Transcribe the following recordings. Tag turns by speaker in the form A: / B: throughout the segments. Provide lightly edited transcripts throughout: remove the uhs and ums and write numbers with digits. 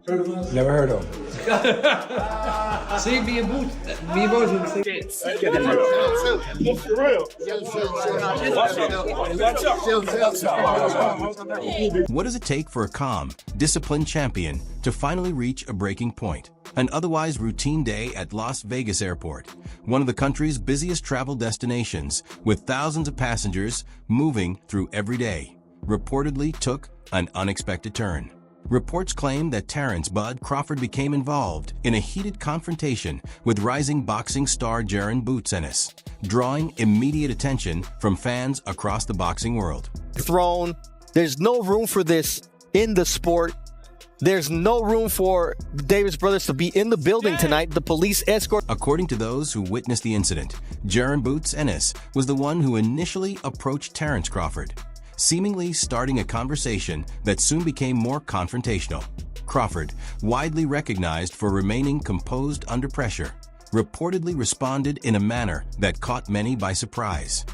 A: Never heard of him.
B: See, me and Boots in the same.
C: What does it take for a calm, disciplined champion to finally reach a breaking point? An otherwise routine day at Las Vegas Airport, one of the country's busiest travel destinations, with thousands of passengers moving through every day, reportedly took an unexpected turn. Reports claim that Terence "Bud" Crawford became involved in a heated confrontation with rising boxing star Crawford "Boots" Ennis, drawing immediate attention from fans across the boxing world.
D: Thrown. There's no room for this in the sport. There's no room for the Davis brothers to be in the building tonight. The police escort.
C: According to those who witnessed the incident, Crawford "Boots" Ennis was the one who initially approached Terence Crawford, seemingly starting a conversation that soon became more confrontational. Crawford, widely recognized for remaining composed under pressure, reportedly responded in a manner that caught many by surprise.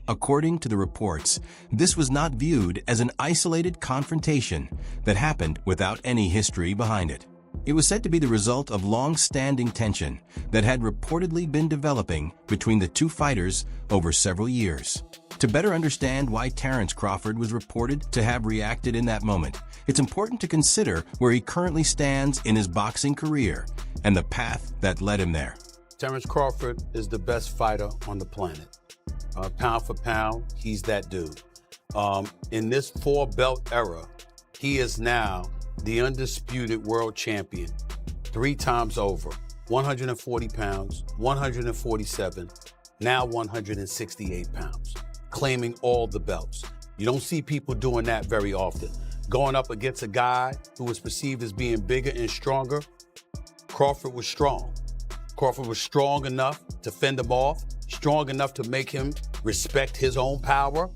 C: According to the reports, this was not viewed as an isolated confrontation that happened without any history behind it. It was said to be the result of long-standing tension that had reportedly been developing between the two fighters over several years. To better understand why Terence Crawford was reported to have reacted in that moment, it's important to consider where he currently stands in his boxing career and the path that led him there.
E: Terence Crawford is the best fighter on the planet. Pound for pound, he's that dude. In this four-belt era, he is now the undisputed world champion 3 times over. 140 pounds, 147, now 168 pounds, claiming all the belts. You don't see people doing that very often. Going up against a guy who was perceived as being bigger and stronger, Crawford was strong. Crawford was strong enough to fend him off, strong enough to make him respect his own power.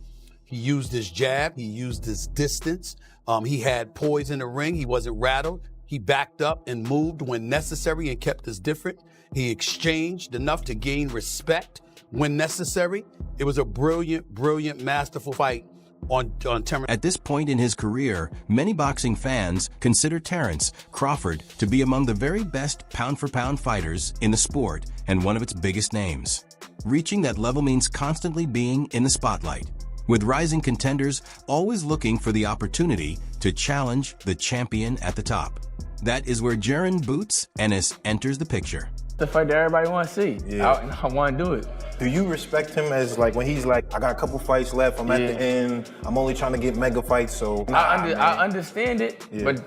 E: He used his jab, he used his distance. He had poise in the ring, he wasn't rattled. He backed up and moved when necessary and kept us different. He exchanged enough to gain respect when necessary. It was a brilliant, masterful fight on Terence.
C: At this point in his career, many boxing fans consider Terence Crawford to be among the very best pound-for-pound fighters in the sport and one of its biggest names. Reaching that level means constantly being in the spotlight, with rising contenders always looking for the opportunity to challenge the champion at the top. That is where Crawford "Boots" Ennis enters the picture.
F: The fight that everybody wants to see. Yeah. I want to do it.
A: Do you respect him as like when he's like, I got a couple fights left, I'm at the end, I'm only trying to get mega fights, so.
F: I understand it, but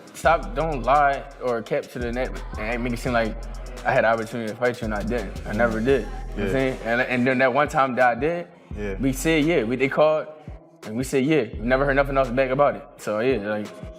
F: don't lie or capture the net and make it seem like I had the opportunity to fight you and I didn't. I never did. You know what I'm saying? And then that one time that I did, we said they called and we said we never heard nothing else back about it. So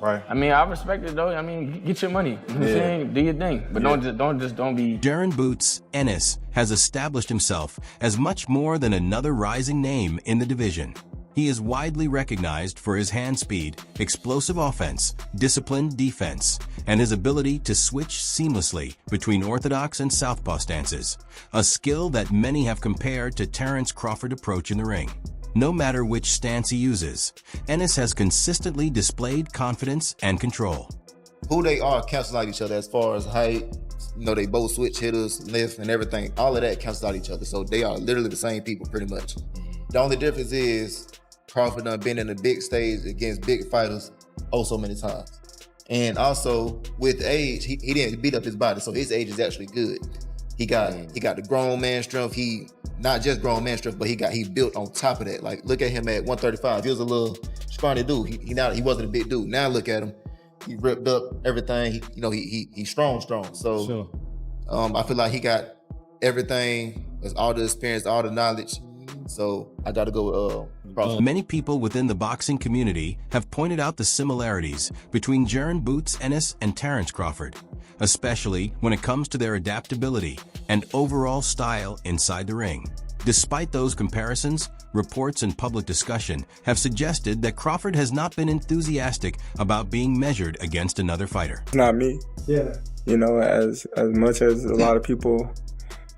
A: right.
F: I mean, I respect it though. I mean, get your money. You know what I'm saying? Do your thing, but don't be.
C: Crawford "Boots" Ennis has established himself as much more than another rising name in the division. He is widely recognized for his hand speed, explosive offense, disciplined defense, and his ability to switch seamlessly between orthodox and southpaw stances, a skill that many have compared to Terence Crawford's approach in the ring. No matter which stance he uses, Ennis has consistently displayed confidence and control.
G: Who they are cancels out each other as far as height. You know, they both switch hitters, lift, and everything. All of that cancels out each other. So they are literally the same people pretty much. The only difference is Crawford done been in the big stage against big fighters so many times. And also with age, he didn't beat up his body, so his age is actually good. He got the grown man strength. He not just grown man strength, but he built on top of that. Like, look at him at 135. He was a little scrawny dude. He wasn't a big dude. Now look at him. He ripped up everything. He's strong. So
A: sure.
G: I feel like he got everything, all the experience, all the knowledge. So I got to go with Crawford.
C: Many people within the boxing community have pointed out the similarities between Crawford "Boots" Ennis and Terence Crawford, especially when it comes to their adaptability and overall style inside the ring. Despite those comparisons, reports and public discussion have suggested that Crawford has not been enthusiastic about being measured against another fighter.
H: Not me.
A: Yeah.
H: You know, as much as a lot of people,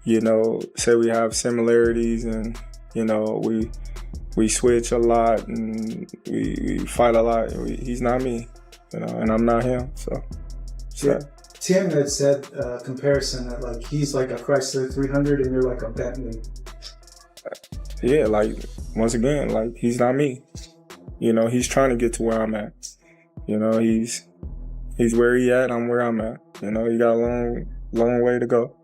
H: say we have similarities and, we switch a lot and we fight a lot. He's not me, and I'm not him. So,
I: Tim had said comparison that like he's like a Chrysler 300 and you're like a Bentley.
H: Yeah, like once again, like he's not me. He's trying to get to where I'm at. He's where he at. I'm where I'm at. He got a long way to go.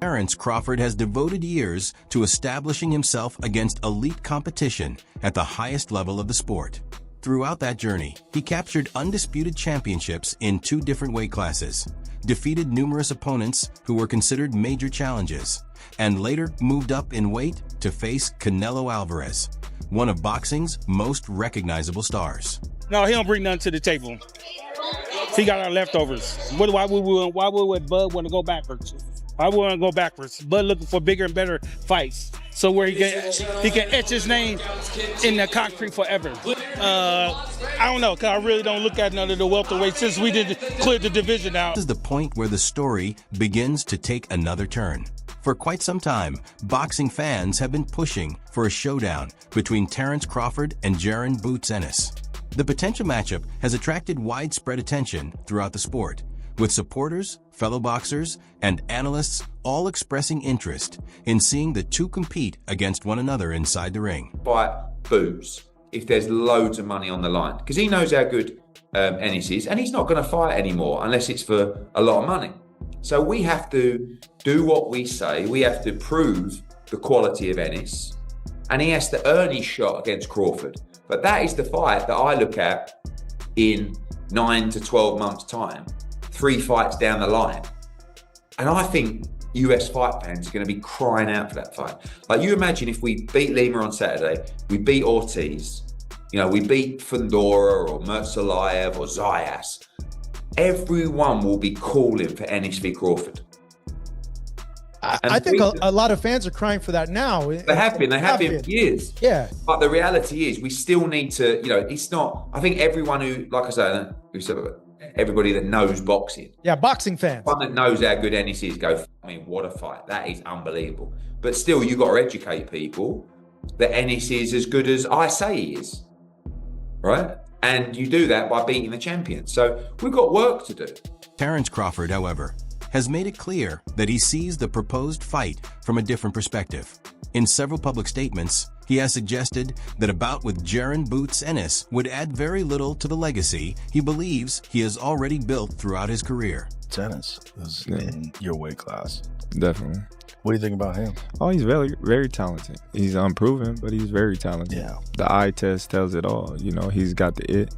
C: Terence Crawford has devoted years to establishing himself against elite competition at the highest level of the sport. Throughout that journey, he captured undisputed championships in 2 different weight classes, defeated numerous opponents who were considered major challenges, and later moved up in weight to face Canelo Alvarez, one of boxing's most recognizable stars.
J: No, he don't bring nothing to the table. He got our leftovers. Why would Bud want to go backwards? I want to go backwards. Bud looking for bigger and better fights, so where he can etch his name in the concrete forever. I don't know, because I really don't look at none of the welterweight since we did clear the division out.
C: This is the point where the story begins to take another turn. For quite some time, boxing fans have been pushing for a showdown between Terence Crawford and Jaron "Boots" Ennis. The potential matchup has attracted widespread attention throughout the sport, with supporters, fellow boxers, and analysts all expressing interest in seeing the two compete against one another inside the ring.
K: Fight Boots if there's loads of money on the line, because he knows how good Ennis is, and he's not going to fight anymore unless it's for a lot of money. So we have to do what we say. We have to prove the quality of Ennis, and he has to earn his shot against Crawford. But that is the fight that I look at in 9 to 12 months' time, 3 fights down the line. And I think US fight fans are going to be crying out for that fight. Like, you imagine if we beat Lima on Saturday, we beat Ortiz, we beat Fundora or Mertzalayev or Zayas. Everyone will be calling for Ennis v. Crawford.
L: I think a lot of fans are crying for that now.
K: They have been for years.
L: Yeah.
K: But the reality is we still need to, it's not, I think everyone who, like I say, everybody that knows boxing.
L: Yeah, boxing fans.
K: One that knows how good Ennis is go, what a fight. That is unbelievable. But still, you've got to educate people that Ennis is as good as I say he is. Right? And you do that by beating the champion. So we've got work to do.
C: Terence Crawford, however, has made it clear that he sees the proposed fight from a different perspective. In several public statements, he has suggested that a bout with Jaron "Boots" Ennis would add very little to the legacy he believes he has already built throughout his career.
M: Ennis is in your weight class.
H: Definitely.
M: What do you think about him?
H: Oh, he's very, very talented. He's unproven, but he's very talented.
M: Yeah.
H: The eye test tells it all. He's got the it,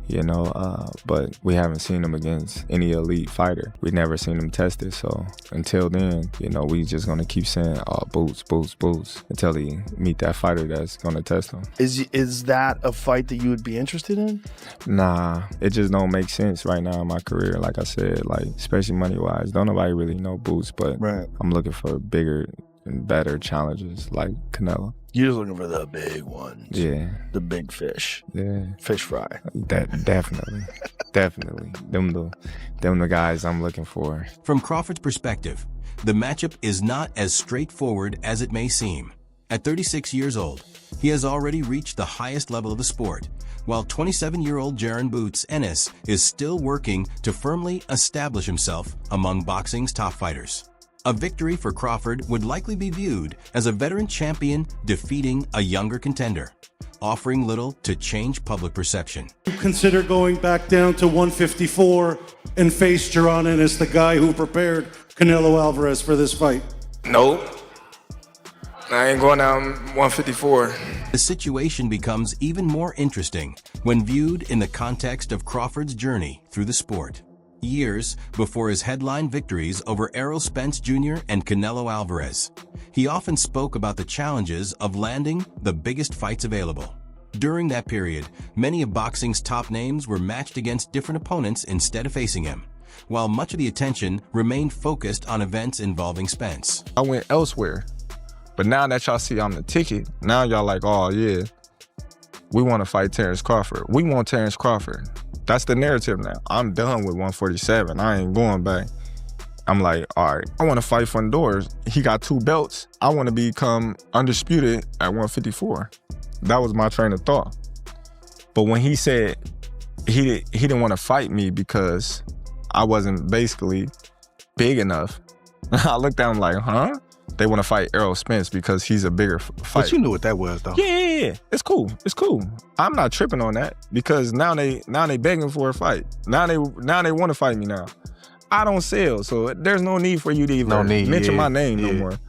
H: but we haven't seen him against any elite fighter. We've never seen him tested. So until then, we just going to keep saying, Boots, Boots, Boots, until he meet that fighter that's going to test him.
M: Is that a fight that you would be interested in?
H: Nah, it just don't make sense right now in my career. Like I said, especially money-wise, don't nobody really know Boots, but
M: right.
H: I'm looking for bigger and better challenges like Canelo.
M: You're just looking for the big ones.
H: Yeah.
M: The big fish.
H: Yeah.
M: Fish fry.
H: Definitely. Definitely. Them the guys I'm looking for.
C: From Crawford's perspective, the matchup is not as straightforward as it may seem. At 36 years old, he has already reached the highest level of the sport, while 27-year-old Jaron "Boots" Ennis is still working to firmly establish himself among boxing's top fighters. A victory for Crawford would likely be viewed as a veteran champion defeating a younger contender, offering little to change public perception.
N: Consider going back down to 154 and face Jaron Ennis, the guy who prepared Canelo Alvarez for this fight.
H: Nope. I ain't going down 154.
C: The situation becomes even more interesting when viewed in the context of Crawford's journey through the sport. Years before his headline victories over Errol Spence Jr. and Canelo Alvarez, he often spoke about the challenges of landing the biggest fights available. During that period, many of boxing's top names were matched against different opponents instead of facing him, while much of the attention remained focused on events involving Spence.
H: I went elsewhere, but now that y'all see I'm the ticket, now y'all like, oh yeah, we want to fight Terence Crawford. We want Terence Crawford. That's the narrative now. I'm done with 147. I ain't going back. I'm like, all right, I want to fight Fundora. He got 2 belts. I want to become undisputed at 154. That was my train of thought. But when he said he didn't want to fight me because I wasn't basically big enough, I looked at him like, huh? They want to fight Errol Spence because he's a bigger fighter.
M: But you knew what that was, though.
H: Yeah. It's cool. I'm not tripping on that because now they begging for a fight. Now they want to fight me now. I don't sell, so there's no need for you to even mention my name no more.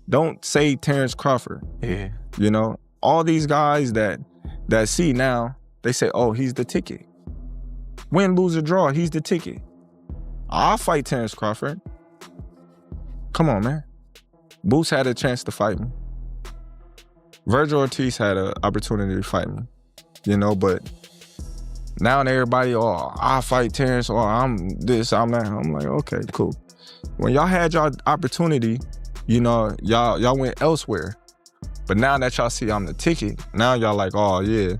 H: Don't say Terence Crawford.
M: Yeah.
H: You know, all these guys that see now, they say, oh, he's the ticket. Win, lose, or draw, he's the ticket. I'll fight Terence Crawford. Come on, man. Boots had a chance to fight me. Virgil Ortiz had an opportunity to fight me, you know, but now everybody, I'll fight Terence, I'm this, I'm that. I'm like, okay, cool. When y'all had y'all opportunity, you know, y'all went elsewhere. But now that y'all see I'm the ticket, now y'all like, oh yeah,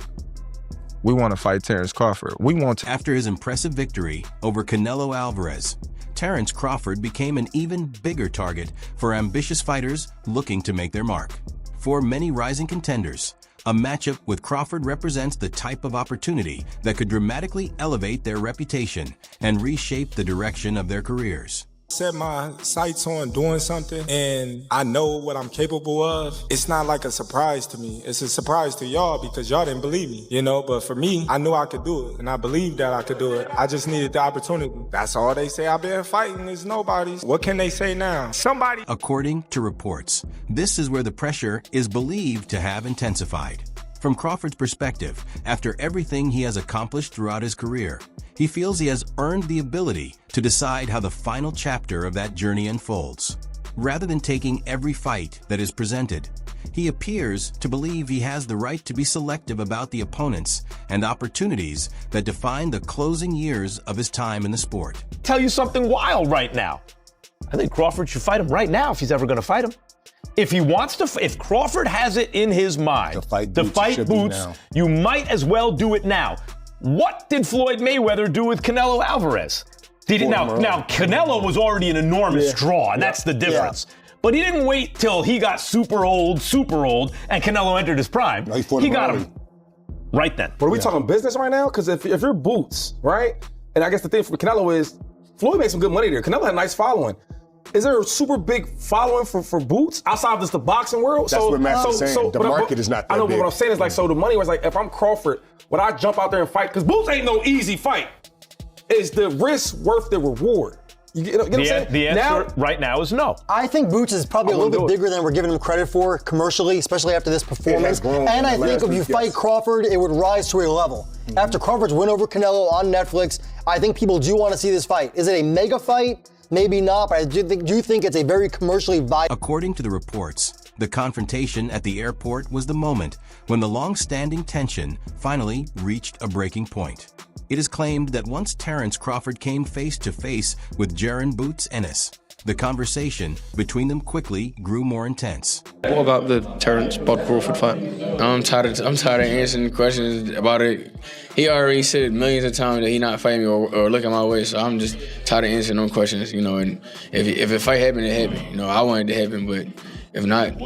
H: we want to fight Terence Crawford. We want to.
C: After his impressive victory over Canelo Alvarez, Terence Crawford became an even bigger target for ambitious fighters looking to make their mark. For many rising contenders, a matchup with Crawford represents the type of opportunity that could dramatically elevate their reputation and reshape the direction of their careers.
O: Set my sights on doing something and I know what I'm capable of. It's not like a surprise to me. It's a surprise to y'all because y'all didn't believe me, you know, but for me, I knew I could do it and I believed that I could do it. I just needed the opportunity. That's all they say. I've been fighting is nobody's. What can they say now? Somebody.
C: According to reports, this is where the pressure is believed to have intensified. From Crawford's perspective, after everything he has accomplished throughout his career, he feels he has earned the ability to decide how the final chapter of that journey unfolds. Rather than taking every fight that is presented, he appears to believe he has the right to be selective about the opponents and opportunities that define the closing years of his time in the sport.
P: Tell you something wild right now. I think Crawford should fight him right now if he's ever going to fight him. If he wants to, if Crawford has it in his mind to fight Boots, you might as well do it now. What did Floyd Mayweather do with Canelo Alvarez? Now Canelo was already an enormous draw, and that's the difference. But he didn't wait till he got super old, and Canelo entered his prime. He got him right then.
Q: But are we talking business right now? Because if you're Boots, right? And I guess the thing for Canelo is Floyd made some good money there. Canelo had a nice following. Is there a super big following for Boots outside of just the boxing world?
M: That's what Max is saying. The market is not that big.
Q: I know, but what I'm saying is like, so the money was like, if I'm Crawford, would I jump out there and fight? Because Boots ain't no easy fight. Is the risk worth the reward? You know what I'm saying?
P: The answer right now is no.
R: I think Boots is probably a little bit bigger than we're giving him credit for commercially, especially after this performance. And I think if you fight Crawford, it would rise to a level. After Crawford's win over Canelo on Netflix, I think people do want to see this fight. Is it a mega fight? Maybe not, but I do think it's a very commercially viable.
C: According to the reports, the confrontation at the airport was the moment when the long-standing tension finally reached a breaking point. It is claimed that once Terence Crawford came face-to-face with Jaron Boots Ennis, the conversation between them quickly grew more intense.
F: What about the Terence Bud Crawford fight? I'm tired of answering questions about it. He already said millions of times that he not fighting me or looking my way, so I'm just tired of answering those questions, you know. And if a fight happened, it happened. You know, I wanted it to happen, but if not,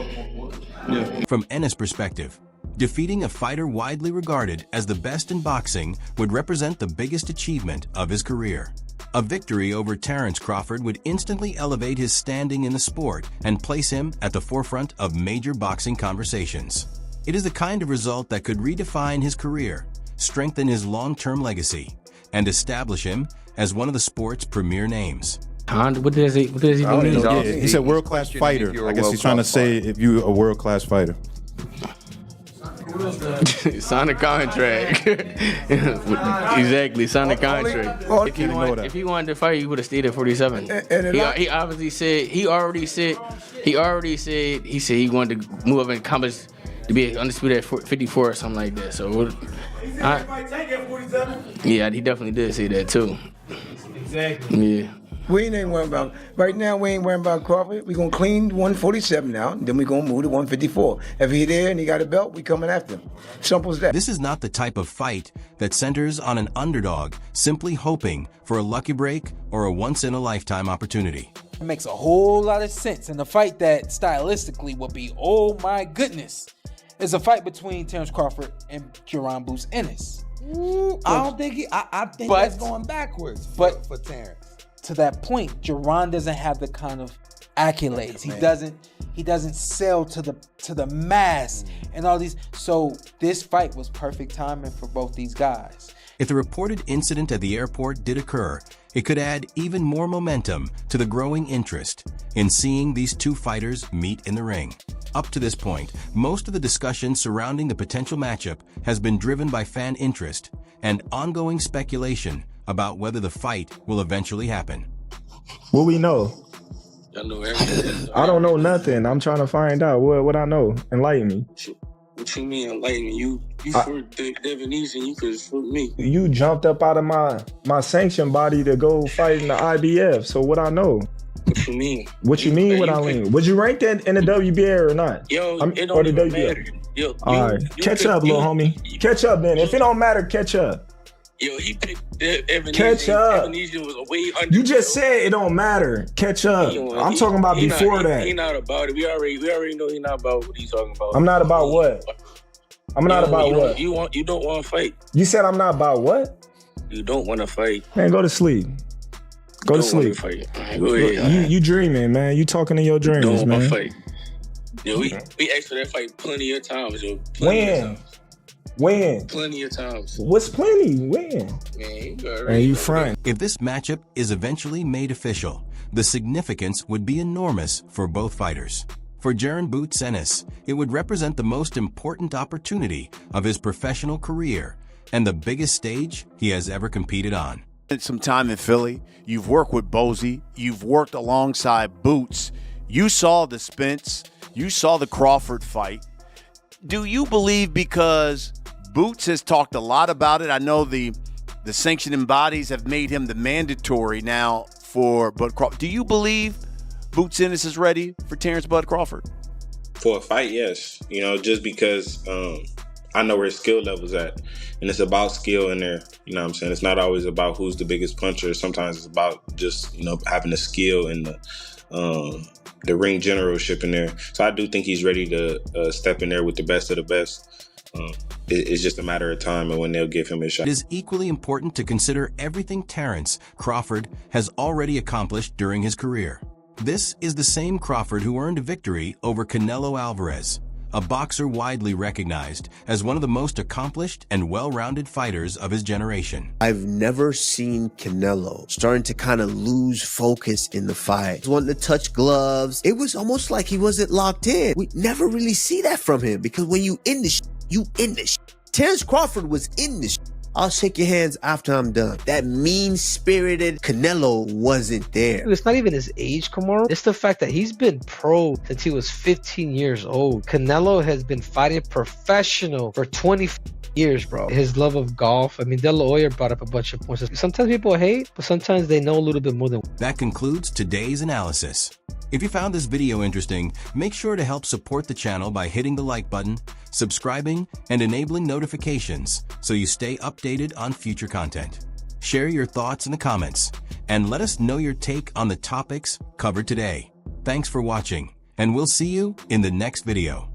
F: yeah.
C: From Ennis' perspective, defeating a fighter widely regarded as the best in boxing would represent the biggest achievement of his career. A victory over Terence Crawford would instantly elevate his standing in the sport and place him at the forefront of major boxing conversations. It is the kind of result that could redefine his career, strengthen his long-term legacy, and establish him as one of the sport's premier names.
F: What does he mean?
A: He said world-class fighter. I guess he's trying to say if you're a world-class fighter.
F: Sign a contract. Exactly, sign a contract. If he wanted to fight, he would have stayed at 47. He obviously said he said he wanted to move up and accomplish to be undisputed at 54 or something like that. So, yeah, he definitely did say that too.
B: Exactly.
F: Yeah.
B: We ain't worrying about, right now we ain't worrying about Crawford. We're going to clean 147 now, and then we're going to move to 154. If he there and he got a belt, we coming after him. Simple as that.
C: This is not the type of fight that centers on an underdog simply hoping for a lucky break or a once-in-a-lifetime opportunity.
S: It makes a whole lot of sense. And the fight that stylistically will be, oh my goodness, is a fight between Terence Crawford and Crawford Boots Ennis.
T: I don't think I think that's going backwards for Terence.
S: To that point, Jaron doesn't have the kind of accolades. He doesn't sell to the mass and all these. So this fight was perfect timing for both these guys.
C: If the reported incident at the airport did occur, it could add even more momentum to the growing interest in seeing these two fighters meet in the ring. Up to this point, most of the discussion surrounding the potential matchup has been driven by fan interest and ongoing speculation about whether the fight will eventually happen.
U: What we know?
V: I know everything.
U: I don't know nothing. I'm trying to find out what I know. Enlighten me.
V: What you mean enlighten me? You for Devin Eason, you could for me.
U: You jumped up out of my sanction body to go fight in the IBF. So what I know?
V: What you mean?
U: What you mean? What I mean? Would you rank that in the WBA or not?
V: Yo, it don't even matter. Yo,
U: all right, catch up, little homie. Catch up, then. If it don't matter, catch up.
V: Yo, he picked Evan
U: Catch
V: Eason.
U: up.
V: Evan Eason was way under.
U: You just said it don't matter. Catch up. I'm talking about before that.
V: He not about it. We already know he not about what he's talking about.
U: I'm not about what? I'm not about what?
V: You don't want to fight.
U: You said I'm not about what?
V: You don't want to fight.
U: Man, go to sleep. Go to sleep.
V: Go ahead.
U: You dreaming, man. You talking in your dreams,
V: don't
U: man.
V: want to fight. Yo, we asked for that fight plenty of times, yo.
U: When?
V: Plenty of times.
U: What's plenty? When? Man, you front.
C: If this matchup is eventually made official, the significance would be enormous for both fighters. For Crawford Boots Ennis, it would represent the most important opportunity of his professional career and the biggest stage he has ever competed on.
W: Some time in Philly. You've worked with Bozy. You've worked alongside Boots. You saw the Spence. You saw the Crawford fight. Do you believe, because Boots has talked a lot about it, I know the sanctioning bodies have made him the mandatory now for Bud Crawford. Do you believe Boots Ennis is ready for Terence Bud Crawford?
X: For a fight, yes. You know, just because I know where his skill level's at. And it's about skill in there. You know what I'm saying? It's not always about who's the biggest puncher. Sometimes it's about just, having the skill and the ring generalship in there. So I do think he's ready to step in there with the best of the best. It's just a matter of time and when they'll give him a shot.
C: It is equally important to consider everything Terence Crawford has already accomplished during his career. This is the same Crawford who earned a victory over Canelo Alvarez, a boxer widely recognized as one of the most accomplished and well-rounded fighters of his generation.
Y: I've never seen Canelo starting to kind of lose focus in the fight. Wanting to touch gloves. It was almost like he wasn't locked in. We never really see that from him, because when you in the you in the Terence Crawford was in the I'll shake your hands after I'm done. That mean-spirited Canelo wasn't there.
Z: It's not even his age, Kamaru. It's the fact that he's been pro since he was 15 years old. Canelo has been fighting professional for 20 years, bro. His love of golf. I mean, De La Hoya brought up a bunch of points. Sometimes people hate, but sometimes they know a little bit more than.
C: That concludes today's analysis. If you found this video interesting, make sure to help support the channel by hitting the like button, subscribing, and enabling notifications so you stay updated on future content. Share your thoughts in the comments and let us know your take on the topics covered today. Thanks for watching, and we'll see you in the next video.